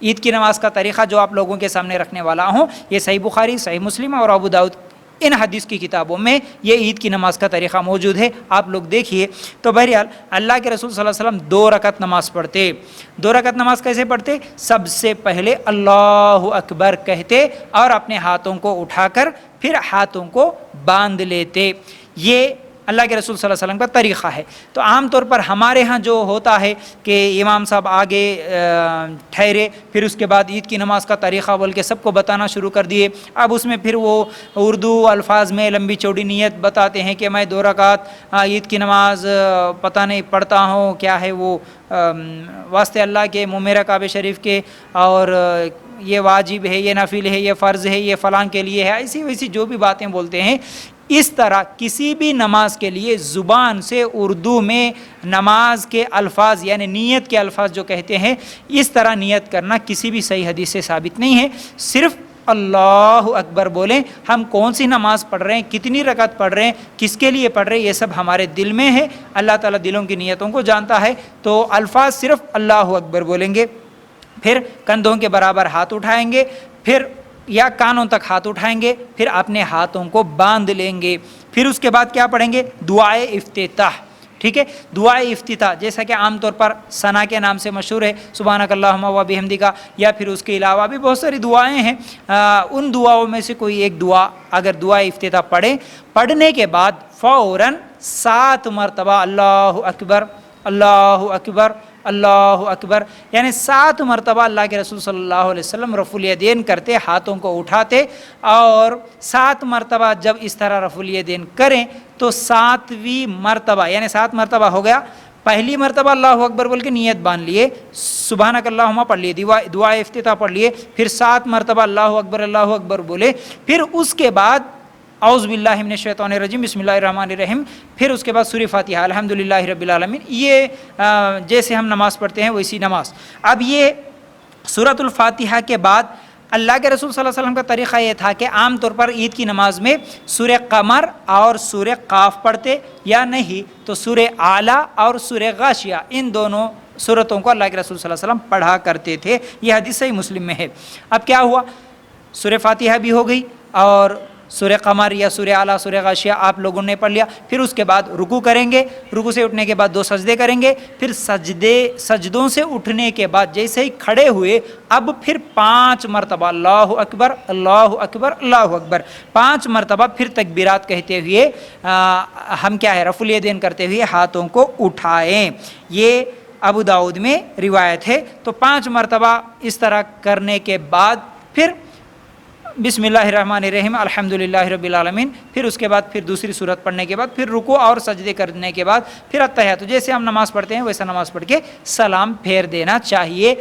عید کی نماز کا طریقہ جو آپ لوگوں کے سامنے رکھنے والا ہوں، یہ صحیح بخاری، صحیح مسلم اور ابو داؤد ان حدیث کی کتابوں میں یہ عید کی نماز کا طریقہ موجود ہے، آپ لوگ دیکھیے۔ تو بہرحال اللہ کے رسول صلی اللہ علیہ وسلم 2 رکعت نماز پڑھتے۔ 2 رکعت نماز کیسے پڑھتے؟ سب سے پہلے اللہ اکبر کہتے اور اپنے ہاتھوں کو اٹھا کر پھر ہاتھوں کو باندھ لیتے۔ یہ اللہ کے رسول صلی اللہ علیہ وسلم کا طریقہ ہے۔ تو عام طور پر ہمارے ہاں جو ہوتا ہے کہ امام صاحب آگے ٹھہرے، پھر اس کے بعد عید کی نماز کا طریقہ بول کے سب کو بتانا شروع کر دیے۔ اب اس میں پھر وہ اردو الفاظ میں لمبی چوڑی نیت بتاتے ہیں کہ میں 2 رکعت عید کی نماز پتہ نہیں پڑھتا ہوں، کیا ہے وہ واسطے اللہ کے، منہ میرا کعبہ شریف کے، اور یہ واجب ہے، یہ نفل ہے، یہ فرض ہے، یہ فلاں کے لیے ہے، ایسی ویسی جو بھی باتیں بولتے ہیں۔ اس طرح کسی بھی نماز کے لیے زبان سے اردو میں نماز کے الفاظ یعنی نیت کے الفاظ جو کہتے ہیں، اس طرح نیت کرنا کسی بھی صحیح حدیث سے ثابت نہیں ہے۔ صرف اللہ اکبر بولیں۔ ہم کون سی نماز پڑھ رہے ہیں، کتنی رکعت پڑھ رہے ہیں، کس کے لیے پڑھ رہے ہیں، یہ سب ہمارے دل میں ہے۔ اللہ تعالیٰ دلوں کی نیتوں کو جانتا ہے۔ تو الفاظ صرف اللہ اکبر بولیں گے، پھر کندھوں کے برابر ہاتھ اٹھائیں گے، پھر یا کانوں تک ہاتھ اٹھائیں گے، پھر اپنے ہاتھوں کو باندھ لیں گے۔ پھر اس کے بعد کیا پڑھیں گے؟ دعائے افتتاح۔ ٹھیک ہے، دعائے افتتاح جیسا کہ عام طور پر ثنا کے نام سے مشہور ہے، سبحانک اللہم و بحمدک، یا پھر اس کے علاوہ بھی بہت ساری دعائیں ہیں۔ ان دعاؤں میں سے کوئی ایک دعا اگر دعائے افتتاح پڑھیں، پڑھنے کے بعد فوراً 7 مرتبہ اللہ اکبر، اللہ اکبر، اللہ اکبر، یعنی 7 مرتبہ اللہ کے رسول صلی اللہ علیہ وسلم رفع الیدین کرتے، ہاتھوں کو اٹھاتے، اور 7 مرتبہ جب اس طرح رفع الیدین کریں تو 7ویں مرتبہ یعنی 7 مرتبہ ہو گیا، پہلی مرتبہ اللہ اکبر بول کے نیت باندھ لیے، سبحانک اللہم پڑھ لیے، دعائے افتتاح پڑھ لیے، پھر 7 مرتبہ اللہ اکبر بولے، پھر اس کے بعد اعوذ باللہ من الشیطان الرجیم بسم اللہ الرحمن الرحیم، پھر اس کے بعد سورہ فاتحہ الحمدللہ رب العالمین۔ یہ جیسے ہم نماز پڑھتے ہیں ویسی نماز۔ اب یہ سورۃ الفاتحہ کے بعد اللہ کے رسول صلی اللہ علیہ وسلم کا طریقہ یہ تھا کہ عام طور پر عید کی نماز میں سورہ قمر اور سورہ قاف پڑھتے، یا نہیں تو سورہ اعلیٰ اور سورہ غاشیہ، ان دونوں سورتوں کو اللہ کے رسول صلی اللہ علیہ وسلم پڑھا کرتے تھے۔ یہ حدیث صحیح مسلم میں ہے۔ اب کیا ہوا؟ سورہ فاتحہ بھی ہو گئی اور سورہ قمر یا سورہ اعلیٰ، سورہ غاشیہ آپ لوگوں نے پڑھ لیا۔ پھر اس کے بعد رکوع کریں گے، رکوع سے اٹھنے کے بعد 2 سجدے کریں گے، پھر سجدوں سے اٹھنے کے بعد جیسے ہی کھڑے ہوئے اب پھر 5 مرتبہ اللہ اکبر، اللہ اکبر، اللہ اکبر، 5 مرتبہ پھر تکبیرات کہتے ہوئے ہم کیا ہے رفع الیدین کرتے ہوئے ہاتھوں کو اٹھائیں۔ یہ ابو داؤد میں روایت ہے۔ تو 5 مرتبہ اس طرح کرنے کے بعد پھر بسم اللہ الرحمن الرحیم الحمدللہ رب العالمین، پھر اس کے بعد پھر دوسری سورت پڑھنے کے بعد پھر رکوع اور سجدے کرنے کے بعد پھر التحیات، جیسے ہم نماز پڑھتے ہیں ویسا نماز پڑھ کے سلام پھیر دینا چاہیے۔